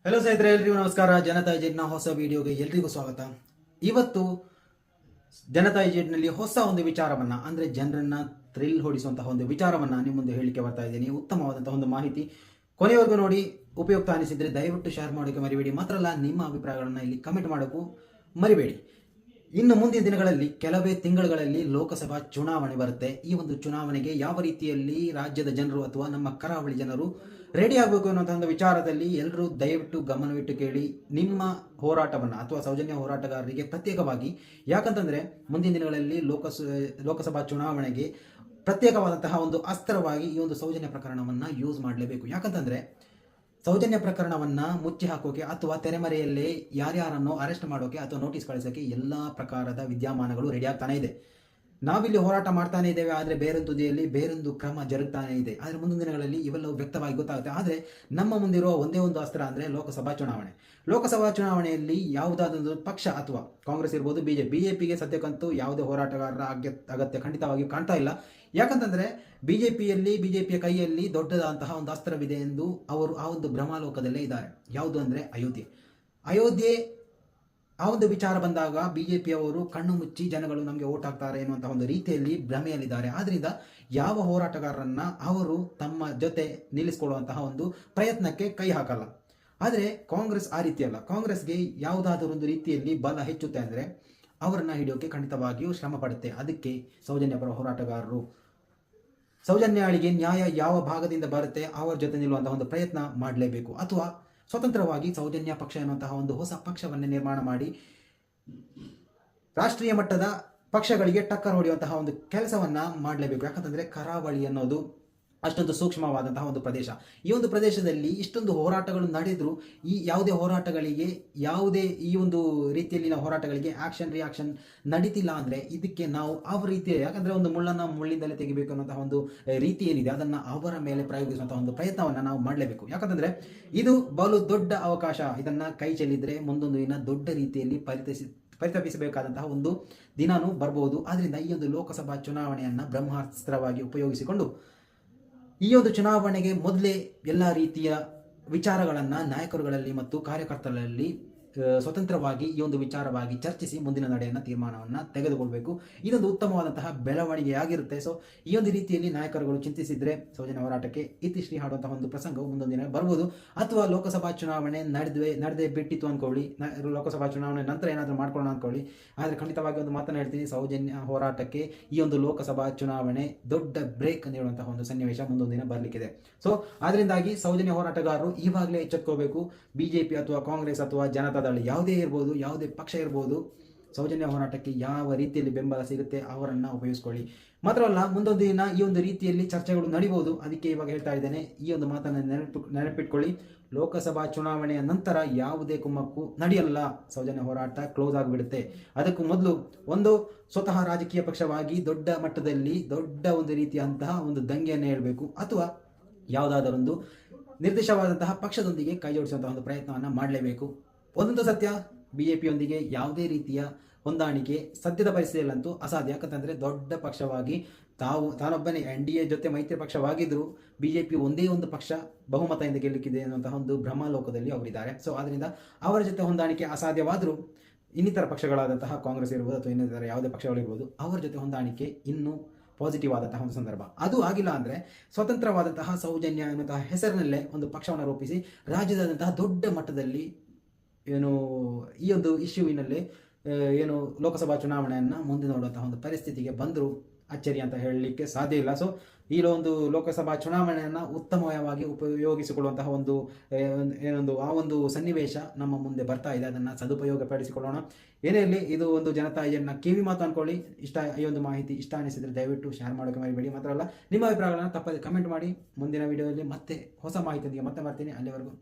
Hello ಸ್ನೇಹಿತರೆ, ಎಲ್ರಿಗೂ ನಮಸ್ಕಾರ. ಜನತಾ ಏಜೆಂಟ್ನ ಹೊಸ ವಿಡಿಯೋಗೆ ಎಲ್ರಿಗೂ ಸ್ವಾಗತ. ಇವತ್ತು ಜನತಾ ಏಜೆಂಟ್ನಲ್ಲಿ ಹೊಸ ಒಂದು ವಿಚಾರವನ್ನ ಅಂದ್ರೆ ಜನರನ್ನ ಥ್ರಿಲ್ ಹೊಡಿಸುವಂತಹ ಒಂದು ವಿಚಾರವನ್ನ ನಿಮ್ಮ ಮುಂದೆ ಹೇಳಿಕೆ ಬರ್ತಾ ಇದ್ದೀನಿ. ಉತ್ತಮವಾದಂತಹ ಒಂದು ಮಾಹಿತಿ, ಕೊನೆಯವರೆಗೂ ನೋಡಿ. ಉಪಯುಕ್ತ ಅನಿಸಿದ್ರೆ ದಯವಿಟ್ಟು ಶೇರ್ ಮಾಡೋಕೆ ಮರಿಬೇಡಿ. ಮಾತ್ರ ಅಲ್ಲ, ನಿಮ್ಮ ಅಭಿಪ್ರಾಯಗಳನ್ನ ಇಲ್ಲಿ ಕಮೆಂಟ್ ಮಾಡೋಕ್ಕೂ ಮರಿಬೇಡಿ. ಇನ್ನು ಮುಂದಿನ ದಿನಗಳಲ್ಲಿ ಕೆಲವೇ ತಿಂಗಳುಗಳಲ್ಲಿ ಲೋಕಸಭಾ ಚುನಾವಣೆ ಬರುತ್ತೆ. ಈ ಒಂದು ಚುನಾವಣೆಗೆ ಯಾವ ರೀತಿಯಲ್ಲಿ ರಾಜ್ಯದ ಜನರು ಅಥವಾ ನಮ್ಮ ಕರಾವಳಿ ಜನರು ರೆಡಿ ಆಗಬೇಕು ಅನ್ನುವಂಥ ಒಂದು ವಿಚಾರದಲ್ಲಿ ಎಲ್ಲರೂ ದಯವಿಟ್ಟು ಗಮನವಿಟ್ಟು ಕೇಳಿ. ನಿಮ್ಮ ಹೋರಾಟವನ್ನು ಅಥವಾ ಸೌಜನ್ಯ ಹೋರಾಟಗಾರರಿಗೆ ಪ್ರತ್ಯೇಕವಾಗಿ, ಯಾಕಂತಂದರೆ ಮುಂದಿನ ದಿನಗಳಲ್ಲಿ ಲೋಕಸಭಾ ಚುನಾವಣೆಗೆ ಪ್ರತ್ಯೇಕವಾದಂತಹ ಒಂದು ಅಸ್ತ್ರವಾಗಿ ಈ ಒಂದು ಸೌಜನ್ಯ ಪ್ರಕರಣವನ್ನು ಯೂಸ್ ಮಾಡಲೇಬೇಕು. ಯಾಕಂತಂದರೆ ಸೌಜನ್ಯ ಪ್ರಕರಣವನ್ನು ಮುಚ್ಚಿ ಹಾಕೋಕೆ ಅಥವಾ ತೆರೆಮರೆಯಲ್ಲೇ ಯಾರ್ಯಾರನ್ನು ಅರೆಸ್ಟ್ ಮಾಡೋಕೆ ಅಥವಾ ನೋಟಿಸ್ ಕಳಿಸೋಕೆ ಎಲ್ಲ ಪ್ರಕಾರದ ವಿದ್ಯಮಾನಗಳು ರೆಡಿ ಆಗ್ತಾನೆ ಇದೆ. ನಾವಿಲ್ಲಿ ಹೋರಾಟ ಮಾಡ್ತಾನೆ ಇದ್ದೇವೆ, ಆದರೆ ಬೇರೊಂದು ತುದಿಯಲ್ಲಿ ಬೇರೊಂದು ಕ್ರಮ ಜರುಗ್ತಾನೆ ಇದೆ. ಆದರೆ ಮುಂದಿನ ದಿನಗಳಲ್ಲಿ ಇವೆಲ್ಲವೂ ವ್ಯಕ್ತವಾಗಿ ಗೊತ್ತಾಗುತ್ತೆ. ಆದರೆ ನಮ್ಮ ಮುಂದಿರುವ ಒಂದೇ ಒಂದು ಅಸ್ತ್ರ ಅಂದರೆ ಲೋಕಸಭಾ ಚುನಾವಣೆ. ಲೋಕಸಭಾ ಚುನಾವಣೆಯಲ್ಲಿ ಯಾವುದಾದೊಂದು ಪಕ್ಷ ಅಥವಾ ಕಾಂಗ್ರೆಸ್ ಇರ್ಬೋದು, ಬಿಜೆಪಿಗೆ ಸದ್ಯಕ್ಕಂತೂ ಯಾವುದೇ ಹೋರಾಟಗಾರರ ಅಗತ್ಯ ಖಂಡಿತವಾಗಿಯೂ ಕಾಣ್ತಾ ಇಲ್ಲ. ಯಾಕಂತಂದರೆ ಬಿಜೆಪಿಯ ಕೈಯಲ್ಲಿ ದೊಡ್ಡದಾದಂತಹ ಒಂದು ಅಸ್ತ್ರವಿದೆ ಎಂದು ಅವರು ಆ ಒಂದು ಭ್ರಮಾಲೋಕದಲ್ಲೇ ಇದ್ದಾರೆ. ಯಾವುದು ಅಂದರೆ ಅಯೋಧ್ಯೆ. ಆ ಒಂದು ವಿಚಾರ ಬಂದಾಗ ಬಿಜೆಪಿಯವರು ಕಣ್ಣು ಮುಚ್ಚಿ ಜನಗಳು ನಮಗೆ ಓಟ್ ಹಾಕ್ತಾರೆ ಎನ್ನುವಂತಹ ಒಂದು ರೀತಿಯಲ್ಲಿ ಭ್ರಮೆಯಲ್ಲಿದ್ದಾರೆ. ಆದ್ರಿಂದ ಯಾವ ಹೋರಾಟಗಾರರನ್ನ ಅವರು ತಮ್ಮ ಜೊತೆ ನಿಲ್ಲಿಸಿಕೊಳ್ಳುವಂತಹ ಒಂದು ಪ್ರಯತ್ನಕ್ಕೆ ಕೈ ಹಾಕಲ್ಲ. ಆದರೆ ಕಾಂಗ್ರೆಸ್ ಆ ರೀತಿ ಅಲ್ಲ. ಕಾಂಗ್ರೆಸ್ಗೆ ಯಾವುದಾದರೂ ಒಂದು ರೀತಿಯಲ್ಲಿ ಬಲ ಹೆಚ್ಚುತ್ತೆ ಅಂದರೆ ಅವರನ್ನ ಹಿಡಿಯೋಕೆ ಖಂಡಿತವಾಗಿಯೂ ಶ್ರಮ ಪಡುತ್ತೆ. ಅದಕ್ಕೆ ಸೌಜನ್ಯ ಪರ ಹೋರಾಟಗಾರರು ಸೌಜನ್ಯಾಳಿಗೆ ನ್ಯಾಯ ಯಾವ ಭಾಗದಿಂದ ಬರುತ್ತೆ ಅವರ ಜೊತೆ ನಿಲ್ಲುವಂತಹ ಒಂದು ಪ್ರಯತ್ನ ಮಾಡಲೇಬೇಕು. ಅಥವಾ ಸ್ವತಂತ್ರವಾಗಿ ಸೌಜನ್ಯ ಪಕ್ಷ ಎನ್ನುವಂತಹ ಒಂದು ಹೊಸ ಪಕ್ಷವನ್ನೇ ನಿರ್ಮಾಣ ಮಾಡಿ ರಾಷ್ಟ್ರೀಯ ಮಟ್ಟದ ಪಕ್ಷಗಳಿಗೆ ಟಕ್ಕರ್ ಹೊಡೆಯುವಂತಹ ಒಂದು ಕೆಲಸವನ್ನ ಮಾಡಲೇಬೇಕು. ಯಾಕಂತಂದ್ರೆ ಕರಾವಳಿ ಅನ್ನೋದು ಅಷ್ಟೊಂದು ಸೂಕ್ಷ್ಮವಾದಂತಹ ಒಂದು ಪ್ರದೇಶ. ಈ ಒಂದು ಪ್ರದೇಶದಲ್ಲಿ ಇಷ್ಟೊಂದು ಹೋರಾಟಗಳು ನಡೆದರೂ ಈ ಯಾವುದೇ ಒಂದು ರೀತಿಯಲ್ಲಿನ ಹೋರಾಟಗಳಿಗೆ ರಿಯಾಕ್ಷನ್ ನಡೀತಿಲ್ಲ ಅಂದರೆ ಇದಕ್ಕೆ ನಾವು ಅವರ ರೀತಿಯ, ಯಾಕಂದರೆ ಒಂದು ಮುಳ್ಳನ್ನು ಮುಳ್ಳಿಂದಲೇ ತೆಗಿಬೇಕು ಅನ್ನೋಂತಹ ಒಂದು ರೀತಿ ಏನಿದೆ ಅದನ್ನು ಅವರ ಮೇಲೆ ಪ್ರಯೋಗಿಸುವಂತಹ ಒಂದು ಪ್ರಯತ್ನವನ್ನು ನಾವು ಮಾಡಲೇಬೇಕು. ಯಾಕಂತಂದರೆ ಇದು ಬಲು ದೊಡ್ಡ ಅವಕಾಶ. ಇದನ್ನು ಕೈ ಚೆಲ್ಲಿದ್ರೆ ಮುಂದೊಂದು ದಿನ ದೊಡ್ಡ ರೀತಿಯಲ್ಲಿ ಪರಿತಪಿಸಬೇಕಾದಂತಹ ಒಂದು ದಿನಾನೂ ಬರ್ಬೋದು. ಆದ್ದರಿಂದ ಈ ಒಂದು ಲೋಕಸಭಾ ಚುನಾವಣೆಯನ್ನು ಬ್ರಹ್ಮಾಸ್ತ್ರವಾಗಿ ಉಪಯೋಗಿಸಿಕೊಂಡು ಈ ಒಂದು ಚುನಾವಣೆಗೆ ಮೊದಲೇ ಎಲ್ಲ ರೀತಿಯ ವಿಚಾರಗಳನ್ನು ನಾಯಕರುಗಳಲ್ಲಿ ಮತ್ತು ಕಾರ್ಯಕರ್ತರಲ್ಲಿ ಸ್ವತಂತ್ರವಾಗಿ ಈ ಒಂದು ವಿಚಾರವಾಗಿ ಚರ್ಚಿಸಿ ಮುಂದಿನ ನಡೆಯನ್ನು ತೀರ್ಮಾನವನ್ನು ತೆಗೆದುಕೊಳ್ಬೇಕು. ಇದೊಂದು ಉತ್ತಮವಾದಂತಹ ಬೆಳವಣಿಗೆಯಾಗಿರುತ್ತೆ. ಸೊ ಈ ಒಂದು ರೀತಿಯಲ್ಲಿ ನಾಯಕರುಗಳು ಚಿಂತಿಸಿದರೆ ಸೌಜನ್ಯ ಹೋರಾಟಕ್ಕೆ ಇತಿಶ್ರೀ ಹಾಡುವಂತಹ ಒಂದು ಪ್ರಸಂಗವು ಮುಂದೊಂದು ದಿನ ಬರ್ಬೋದು. ಅಥವಾ ಲೋಕಸಭಾ ಚುನಾವಣೆ ನಡೆದೇ ಬಿಟ್ಟಿತ್ತು ಅಂದ್ಕೊಳ್ಳಿ, ಲೋಕಸಭಾ ಚುನಾವಣೆ ನಂತರ ಏನಾದರೂ ಮಾಡ್ಕೊಳ್ಳೋಣ ಅಂದ್ಕೊಳ್ಳಿ. ಆದರೆ ಖಂಡಿತವಾಗಿ ಒಂದು ಮಾತನ್ನು ಹೇಳ್ತೀನಿ, ಸೌಜನ್ಯ ಹೋರಾಟಕ್ಕೆ ಈ ಒಂದು ಲೋಕಸಭಾ ಚುನಾವಣೆ ದೊಡ್ಡ ಬ್ರೇಕ್ ನೀಡುವಂತಹ ಒಂದು ಸನ್ನಿವೇಶ ಮುಂದೊಂದು ದಿನ ಬರಲಿಕ್ಕಿದೆ. ಸೊ ಅದರಿಂದಾಗಿ ಸೌಜನ್ಯ ಹೋರಾಟಗಾರರು ಈವಾಗಲೇ ಎಚ್ಚೆತ್ಕೋಬೇಕು. ಬಿಜೆಪಿ ಅಥವಾ ಕಾಂಗ್ರೆಸ್ ಅಥವಾ ಜನತಾ ಯಾವುದೇ ಇರ್ಬೋದು, ಯಾವುದೇ ಪಕ್ಷ ಇರ್ಬೋದು, ಸೌಜನ್ಯ ಹೋರಾಟಕ್ಕೆ ಯಾವ ರೀತಿಯಲ್ಲಿ ಬೆಂಬಲ ಸಿಗುತ್ತೆ ಅವರನ್ನು ಉಪಯೋಗಿಸ್ಕೊಳ್ಳಿ. ಮಾತ್ರವಲ್ಲ, ಮುಂದೊಂದು ದಿನ ಈ ಒಂದು ರೀತಿಯಲ್ಲಿ ಚರ್ಚೆಗಳು ನಡೀಬಹುದು. ಅದಕ್ಕೆ ಇವಾಗ ಹೇಳ್ತಾ ಇದ್ದೇನೆ, ಈ ಒಂದು ಮಾತನ್ನು ನೆನಪಿಟ್ಕೊಳ್ಳಿ. ಲೋಕಸಭಾ ಚುನಾವಣೆಯ ನಂತರ ಯಾವುದೇ ಕುಮ್ಮಕ್ಕು ನಡೆಯಲ್ಲ, ಸೌಜನ್ಯ ಹೋರಾಟ ಕ್ಲೋಸ್ ಆಗಿಬಿಡುತ್ತೆ. ಅದಕ್ಕೂ ಮೊದಲು ಒಂದು ಸ್ವತಃ ರಾಜಕೀಯ ಪಕ್ಷವಾಗಿ ದೊಡ್ಡ ಮಟ್ಟದಲ್ಲಿ ದೊಡ್ಡ ಒಂದು ರೀತಿಯಂತಹ ಒಂದು ದಂಗೆಯನ್ನು ಹೇಳಬೇಕು, ಅಥವಾ ಯಾವುದಾದರೊಂದು ನಿರ್ದಿಷ್ಟವಾದಂತಹ ಪಕ್ಷದೊಂದಿಗೆ ಕೈ ಜೋಡಿಸುವಂತಹ ಒಂದು ಪ್ರಯತ್ನವನ್ನು ಮಾಡಲೇಬೇಕು. ಒಂದೊಂದು ಸತ್ಯ, ಬಿಜೆಪಿಯೊಂದಿಗೆ ಯಾವುದೇ ರೀತಿಯ ಹೊಂದಾಣಿಕೆ ಸದ್ಯದ ಪರಿಸ್ಥಿತಿಯಲ್ಲಂತೂ ಅಸಾಧ್ಯ. ಯಾಕಂತಂದರೆ ದೊಡ್ಡ ಪಕ್ಷವಾಗಿ ತಾನೊಬ್ಬನೇ NDA ಜೊತೆ ಮೈತ್ರಿ ಪಕ್ಷವಾಗಿದ್ದರೂ ಬಿಜೆಪಿ ಒಂದೇ ಒಂದು ಪಕ್ಷ ಬಹುಮತದಿಂದ ಗೆಲ್ಲಕ್ಕಿದೆ ಅನ್ನುವಂತಹ ಒಂದು ಭ್ರಮಾಲೋಕದಲ್ಲಿ ಅವರಿದ್ದಾರೆ. ಸೊ ಆದ್ದರಿಂದ ಅವರ ಜೊತೆ ಹೊಂದಾಣಿಕೆ ಅಸಾಧ್ಯವಾದರೂ ಇನ್ನಿತರ ಪಕ್ಷಗಳಾದಂತಹ ಕಾಂಗ್ರೆಸ್ ಇರ್ಬೋದು ಅಥವಾ ಇನ್ನಿತರ ಯಾವುದೇ ಪಕ್ಷಗಳಿರ್ಬೋದು, ಅವರ ಜೊತೆ ಹೊಂದಾಣಿಕೆ ಇನ್ನೂ ಪಾಸಿಟಿವ್ ಆದಂತಹ ಒಂದು ಸಂದರ್ಭ. ಅದು ಆಗಿಲ್ಲ ಅಂದರೆ ಸ್ವತಂತ್ರವಾದಂತಹ ಸೌಜನ್ಯ ಎನ್ನುವಂತಹ ಹೆಸರಿನಲ್ಲೇ ಒಂದು ಪಕ್ಷವನ್ನು ರೂಪಿಸಿ ರಾಜ್ಯದಾದಂತಹ ದೊಡ್ಡ ಮಟ್ಟದಲ್ಲಿ ಈ ಒಂದು ಇಶ್ಯೂವಿನಲ್ಲಿ ಲೋಕಸಭಾ ಚುನಾವಣೆಯನ್ನು ಮುಂದೆ ನೋಡುವಂತಹ ಒಂದು ಪರಿಸ್ಥಿತಿಗೆ ಬಂದರೂ ಅಚ್ಚರಿ ಅಂತ ಹೇಳಲಿಕ್ಕೆ ಸಾಧ್ಯ ಇಲ್ಲ. ಸೊ ಈ ಒಂದು ಲೋಕಸಭಾ ಚುನಾವಣೆಯನ್ನು ಉತ್ತಮವಾಗಿ ಉಪಯೋಗಿಸಿಕೊಳ್ಳುವಂತಹ ಆ ಒಂದು ಸನ್ನಿವೇಶ ನಮ್ಮ ಮುಂದೆ ಬರ್ತಾ ಇದೆ. ಅದನ್ನು ಸದುಪಯೋಗ ಪಡಿಸಿಕೊಳ್ಳೋಣ. ಏನೇ ಇರಲಿ, ಇದು ಒಂದು ಜನತಾ ಏಜೆಂಟ್ನ ಕಿವಿ ಮಾತು ಅಂದ್ಕೊಳ್ಳಿ. ಈ ಒಂದು ಮಾಹಿತಿ ಇಷ್ಟ ಅನಿಸಿದರೆ ದಯವಿಟ್ಟು ಶೇರ್ ಮಾಡೋಕೆ ಮರಿಬೇಡಿ. ಮಾತ್ರ ಅಲ್ಲ, ನಿಮ್ಮ ಅಭಿಪ್ರಾಯಗಳನ್ನು ತಪ್ಪದೆ ಕಮೆಂಟ್ ಮಾಡಿ. ಮುಂದಿನ ವಿಡಿಯೋದಲ್ಲಿ ಮತ್ತೆ ಹೊಸ ಮಾಹಿತಿಯೊಂದಿಗೆ ಮತ್ತೆ ಬರ್ತೀನಿ. ಅಲ್ಲಿವರೆಗೂ